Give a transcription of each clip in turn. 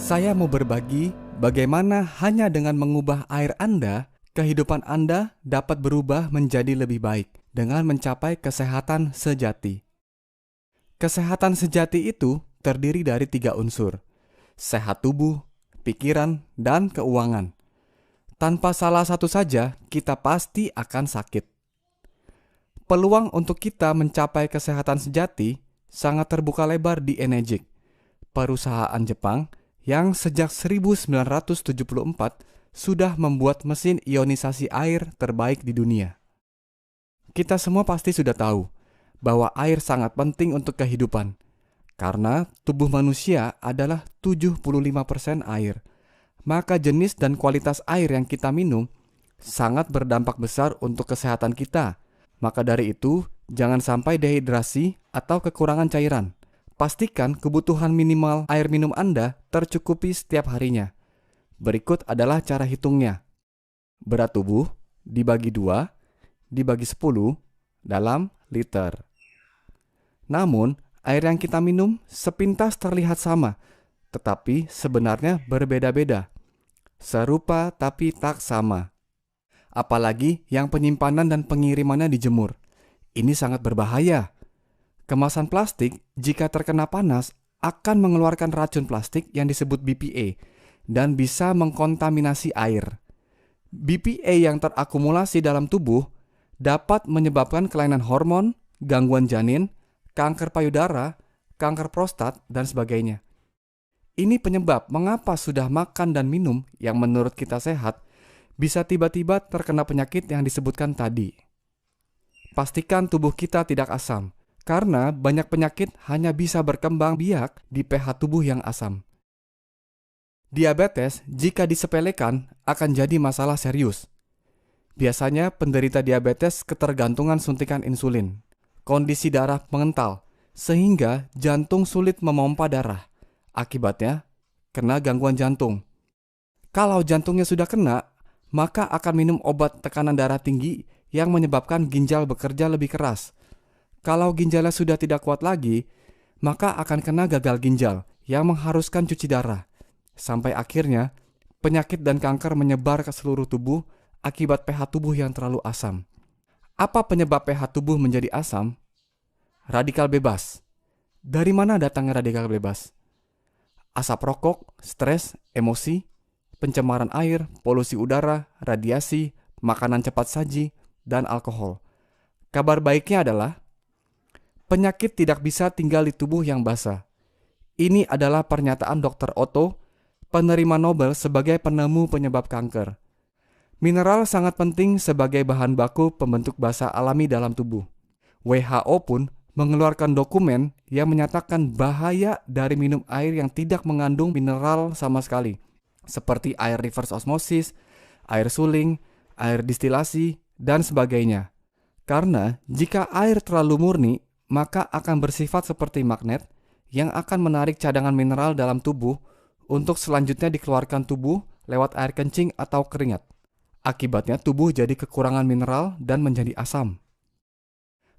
Saya mau berbagi bagaimana hanya dengan mengubah air Anda, kehidupan Anda dapat berubah menjadi lebih baik dengan mencapai kesehatan sejati. Kesehatan sejati itu terdiri dari 3 unsur: sehat tubuh, pikiran, dan keuangan. Tanpa salah satu saja, kita pasti akan sakit. Peluang untuk kita mencapai kesehatan sejati sangat terbuka lebar di Enegic, perusahaan Jepang yang sejak 1974 sudah membuat mesin ionisasi air terbaik di dunia. Kita semua pasti sudah tahu bahwa air sangat penting untuk kehidupan, karena tubuh manusia adalah 75% air. Maka jenis dan kualitas air yang kita minum sangat berdampak besar untuk kesehatan kita. Maka dari itu, jangan sampai dehidrasi atau kekurangan cairan. Pastikan kebutuhan minimal air minum Anda tercukupi setiap harinya. Berikut adalah cara hitungnya. Berat tubuh dibagi 2, dibagi 10 dalam liter. Namun, air yang kita minum sepintas terlihat sama, tetapi sebenarnya berbeda-beda. Serupa tapi tak sama. Apalagi yang penyimpanan dan pengirimannya dijemur. Ini sangat berbahaya. Kemasan plastik jika terkena panas akan mengeluarkan racun plastik yang disebut BPA dan bisa mengkontaminasi air. BPA yang terakumulasi dalam tubuh dapat menyebabkan kelainan hormon, gangguan janin, kanker payudara, kanker prostat, dan sebagainya. Ini penyebab mengapa sudah makan dan minum yang menurut kita sehat bisa tiba-tiba terkena penyakit yang disebutkan tadi. Pastikan tubuh kita tidak asam, karena banyak penyakit hanya bisa berkembang biak di pH tubuh yang asam. Diabetes jika disepelekan akan jadi masalah serius. Biasanya penderita diabetes ketergantungan suntikan insulin, kondisi darah mengental, sehingga jantung sulit memompa darah. Akibatnya, kena gangguan jantung. Kalau jantungnya sudah kena, maka akan minum obat tekanan darah tinggi yang menyebabkan ginjal bekerja lebih keras. Kalau ginjalnya sudah tidak kuat lagi, maka akan kena gagal ginjal yang mengharuskan cuci darah. Sampai akhirnya, penyakit dan kanker menyebar ke seluruh tubuh akibat pH tubuh yang terlalu asam. Apa penyebab pH tubuh menjadi asam? Radikal bebas. Dari mana datangnya radikal bebas? Asap rokok, stres, emosi, pencemaran air, polusi udara, radiasi, makanan cepat saji, dan alkohol. Kabar baiknya adalah penyakit tidak bisa tinggal di tubuh yang basah. Ini adalah pernyataan Dr. Otto, penerima Nobel sebagai penemu penyebab kanker. Mineral sangat penting sebagai bahan baku pembentuk basa alami dalam tubuh. WHO pun mengeluarkan dokumen yang menyatakan bahaya dari minum air yang tidak mengandung mineral sama sekali, seperti air reverse osmosis, air suling, air distilasi, dan sebagainya. Karena jika air terlalu murni, maka akan bersifat seperti magnet yang akan menarik cadangan mineral dalam tubuh untuk selanjutnya dikeluarkan tubuh lewat air kencing atau keringat. Akibatnya tubuh jadi kekurangan mineral dan menjadi asam.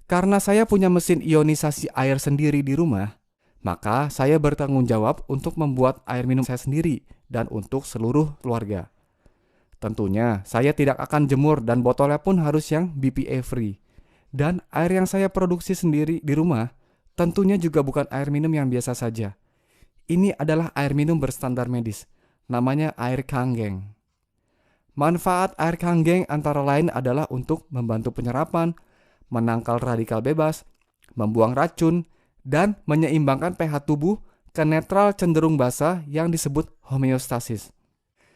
Karena saya punya mesin ionisasi air sendiri di rumah, maka saya bertanggung jawab untuk membuat air minum saya sendiri dan untuk seluruh keluarga. Tentunya saya tidak akan jemur dan botolnya pun harus yang BPA free. Dan air yang saya produksi sendiri di rumah tentunya juga bukan air minum yang biasa saja. Ini adalah air minum berstandar medis, namanya air Kangen. Manfaat air Kangen antara lain adalah untuk membantu penyerapan, menangkal radikal bebas, membuang racun, dan menyeimbangkan pH tubuh ke netral cenderung basa yang disebut homeostasis.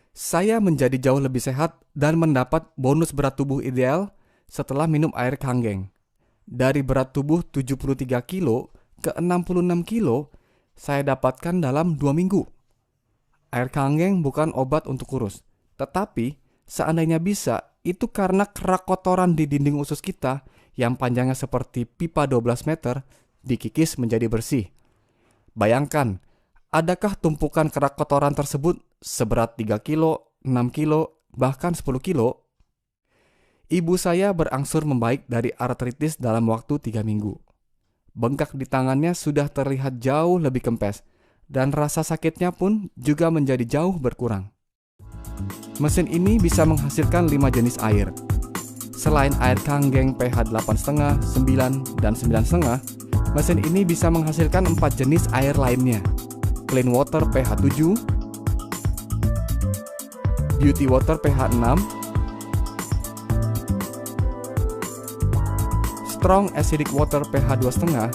Saya menjadi jauh lebih sehat dan mendapat bonus berat tubuh ideal setelah minum air Kangen. Dari berat tubuh 73 kilo ke 66 kilo, saya dapatkan dalam 2 minggu. Air Kangen bukan obat untuk kurus, tetapi seandainya bisa, itu karena kerak kotoran di dinding usus kita yang panjangnya seperti pipa 12 meter dikikis menjadi bersih. Bayangkan, adakah tumpukan kerak kotoran tersebut seberat 3 kilo, 6 kilo, bahkan 10 kilo? Ibu saya berangsur membaik dari artritis dalam waktu 3 minggu. Bengkak di tangannya sudah terlihat jauh lebih kempes, dan rasa sakitnya pun juga menjadi jauh berkurang. Mesin ini bisa menghasilkan 5 jenis air. Selain air Kanggeng pH 8,5, 9, dan 9,5, mesin ini bisa menghasilkan 4 jenis air lainnya. Clean water pH 7, beauty water pH 6, strong acidic water pH 2,5,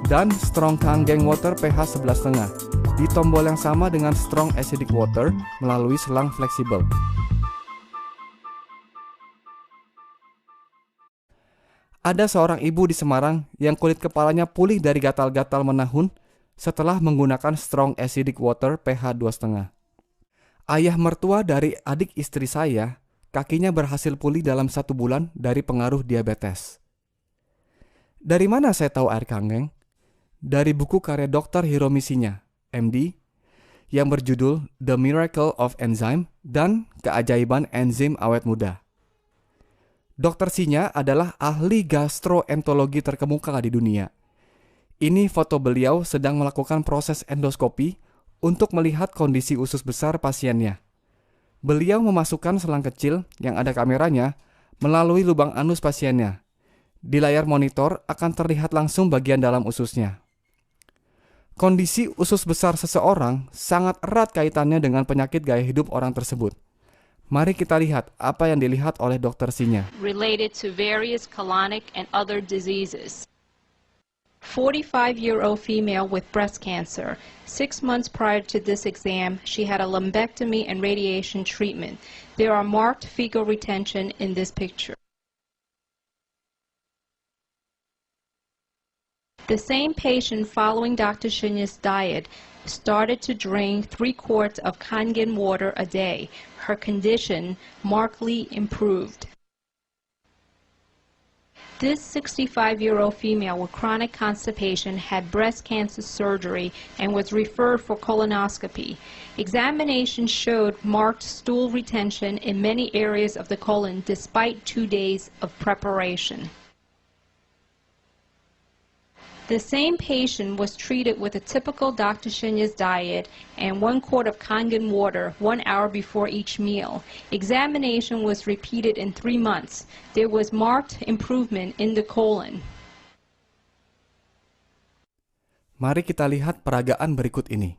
dan strong Kanggeng water pH 11,5 di tombol yang sama dengan strong acidic water melalui selang fleksibel. Ada seorang ibu di Semarang yang kulit kepalanya pulih dari gatal-gatal menahun setelah menggunakan strong acidic water pH 2,5. Ayah mertua dari adik istri saya, kakinya berhasil pulih dalam 1 bulan dari pengaruh diabetes. Dari mana saya tahu air Kanggeng? Dari buku karya Dr. Hiromi Shinya, MD, yang berjudul The Miracle of Enzyme dan Keajaiban Enzim Awet Muda. Dr. Shinya adalah ahli gastroenterologi terkemuka di dunia. Ini foto beliau sedang melakukan proses endoskopi untuk melihat kondisi usus besar pasiennya. Beliau memasukkan selang kecil yang ada kameranya melalui lubang anus pasiennya. Di layar monitor akan terlihat langsung bagian dalam ususnya. Kondisi usus besar seseorang sangat erat kaitannya dengan penyakit gaya hidup orang tersebut. Mari kita lihat apa yang dilihat oleh Dr. Shinya. Related to various colonic and other diseases. 45-year-old female with breast cancer. 6 months prior to this exam, she had a lumpectomy and radiation treatment. There are marked fecal retention in this picture. The same patient following Dr. Shinya's diet started to drink 3 quarts of Kangen water a day. Her condition markedly improved. This 65-year-old female with chronic constipation had breast cancer surgery and was referred for colonoscopy. Examination showed marked stool retention in many areas of the colon despite 2 days of preparation. The same patient was treated with a typical Dr. Shinya's diet and 1 quart of Kangen water 1 hour before each meal. Examination was repeated in 3 months. There was marked improvement in the colon. Mari kita lihat peragaan berikut ini.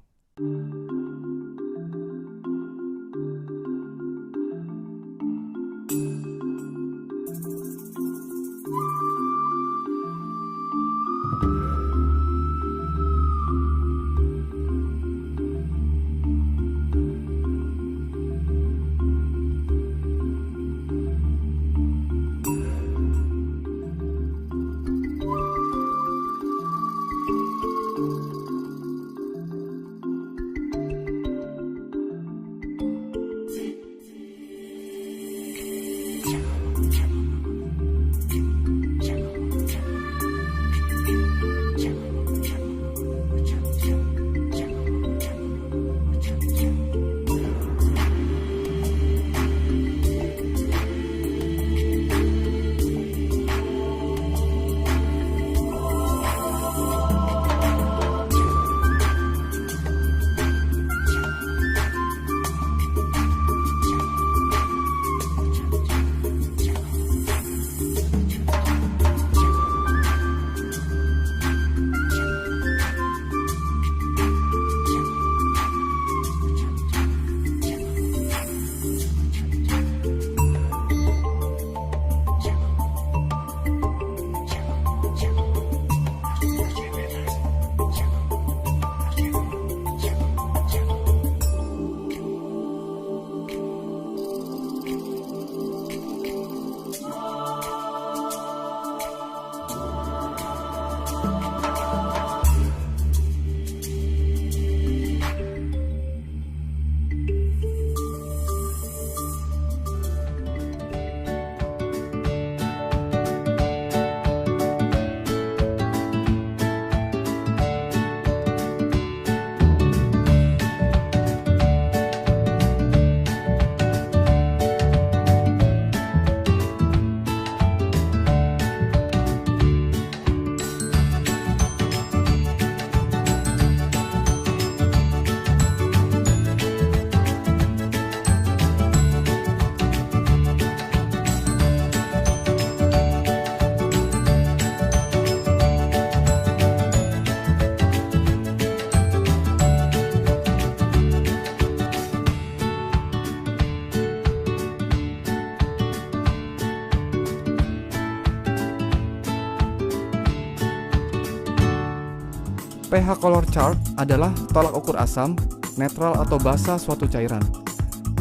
pH color chart adalah tolak ukur asam, netral atau basa suatu cairan.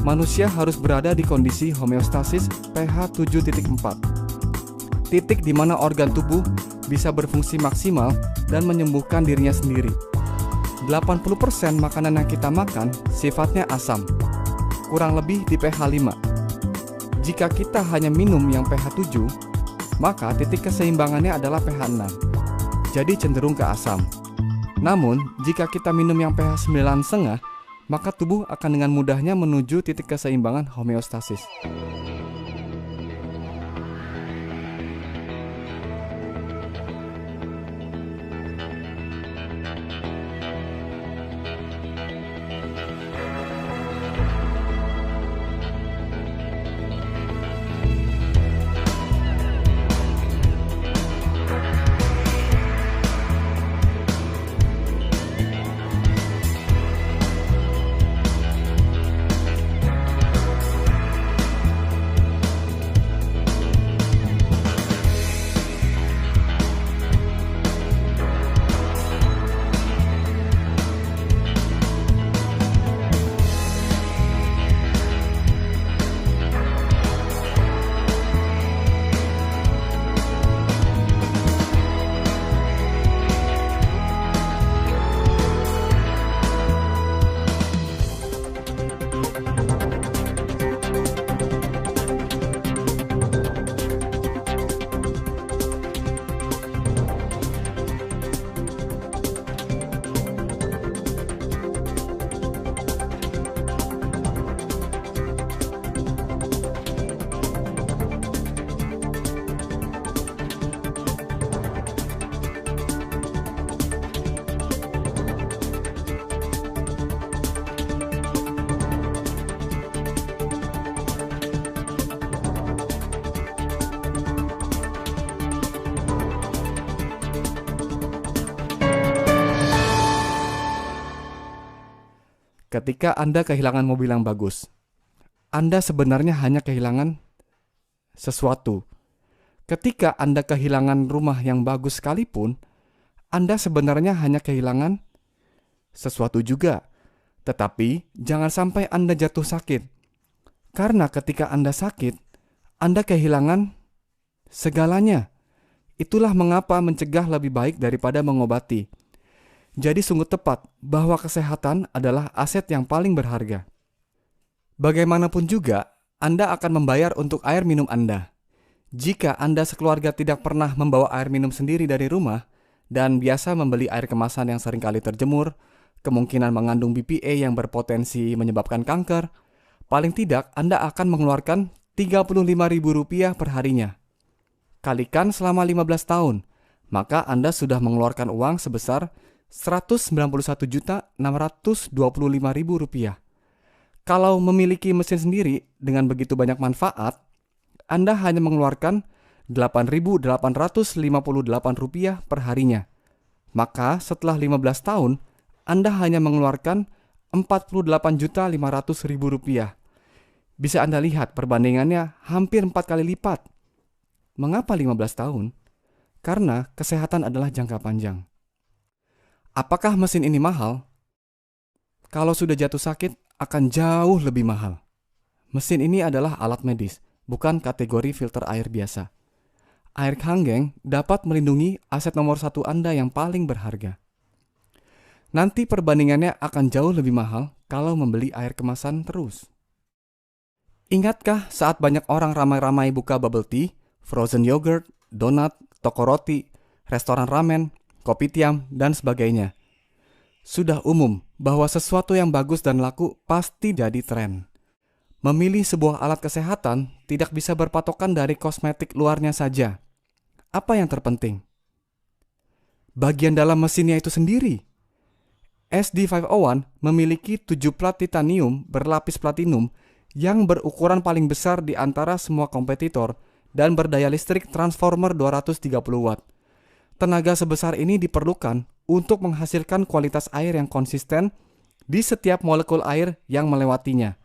Manusia harus berada di kondisi homeostasis pH 7.4. Titik di mana organ tubuh bisa berfungsi maksimal dan menyembuhkan dirinya sendiri. 80% makanan yang kita makan sifatnya asam, kurang lebih di pH 5. Jika kita hanya minum yang pH 7, maka titik keseimbangannya adalah pH 6, jadi cenderung ke asam. Namun, jika kita minum yang pH 9,5, maka tubuh akan dengan mudahnya menuju titik keseimbangan homeostasis. Ketika Anda kehilangan mobil yang bagus, Anda sebenarnya hanya kehilangan sesuatu. Ketika Anda kehilangan rumah yang bagus sekalipun, Anda sebenarnya hanya kehilangan sesuatu juga. Tetapi jangan sampai Anda jatuh sakit. Karena ketika Anda sakit, Anda kehilangan segalanya. Itulah mengapa mencegah lebih baik daripada mengobati. Jadi sungguh tepat bahwa kesehatan adalah aset yang paling berharga. Bagaimanapun juga, Anda akan membayar untuk air minum Anda. Jika Anda sekeluarga tidak pernah membawa air minum sendiri dari rumah dan biasa membeli air kemasan yang seringkali terjemur, kemungkinan mengandung BPA yang berpotensi menyebabkan kanker, paling tidak Anda akan mengeluarkan Rp35.000 per harinya. Kalikan selama 15 tahun, maka Anda sudah mengeluarkan uang sebesar Rp191.625.000. Kalau memiliki mesin sendiri dengan begitu banyak manfaat, Anda hanya mengeluarkan Rp8.858 per harinya. Maka setelah 15 tahun, Anda hanya mengeluarkan Rp48.500.000. Bisa Anda lihat perbandingannya hampir 4 kali lipat. Mengapa 15 tahun? Karena kesehatan adalah jangka panjang. Apakah mesin ini mahal? Kalau sudah jatuh sakit, akan jauh lebih mahal. Mesin ini adalah alat medis, bukan kategori filter air biasa. Air Kangen dapat melindungi aset nomor 1 Anda yang paling berharga. Nanti perbandingannya akan jauh lebih mahal kalau membeli air kemasan terus. Ingatkah saat banyak orang ramai-ramai buka bubble tea, frozen yogurt, donat, toko roti, restoran ramen, kopitiam, dan sebagainya? Sudah umum bahwa sesuatu yang bagus dan laku pasti jadi tren. Memilih sebuah alat kesehatan tidak bisa berpatokan dari kosmetik luarnya saja. Apa yang terpenting? Bagian dalam mesinnya itu sendiri. SD501 memiliki 7 plat titanium berlapis platinum yang berukuran paling besar di antara semua kompetitor dan berdaya listrik transformer 230 watt. Tenaga sebesar ini diperlukan untuk menghasilkan kualitas air yang konsisten di setiap molekul air yang melewatinya.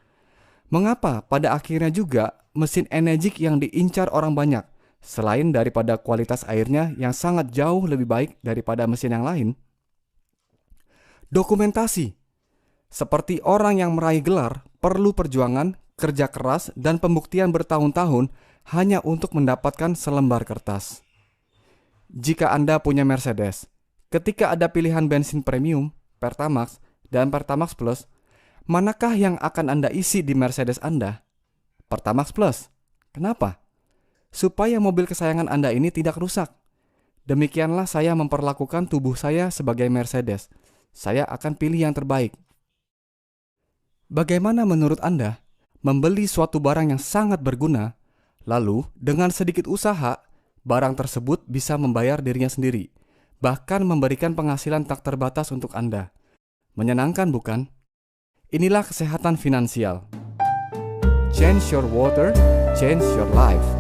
Mengapa pada akhirnya juga mesin Energik yang diincar orang banyak, selain daripada kualitas airnya yang sangat jauh lebih baik daripada mesin yang lain? Dokumentasi. Seperti orang yang meraih gelar, perlu perjuangan, kerja keras, dan pembuktian bertahun-tahun hanya untuk mendapatkan selembar kertas. Jika Anda punya Mercedes, ketika ada pilihan bensin premium, Pertamax, dan Pertamax Plus, manakah yang akan Anda isi di Mercedes Anda? Pertamax Plus. Kenapa? Supaya mobil kesayangan Anda ini tidak rusak. Demikianlah saya memperlakukan tubuh saya sebagai Mercedes. Saya akan pilih yang terbaik. Bagaimana menurut Anda membeli suatu barang yang sangat berguna, lalu dengan sedikit usaha, barang tersebut bisa membayar dirinya sendiri, bahkan memberikan penghasilan tak terbatas untuk Anda? Menyenangkan bukan? Inilah kesehatan finansial. Change your water, change your life.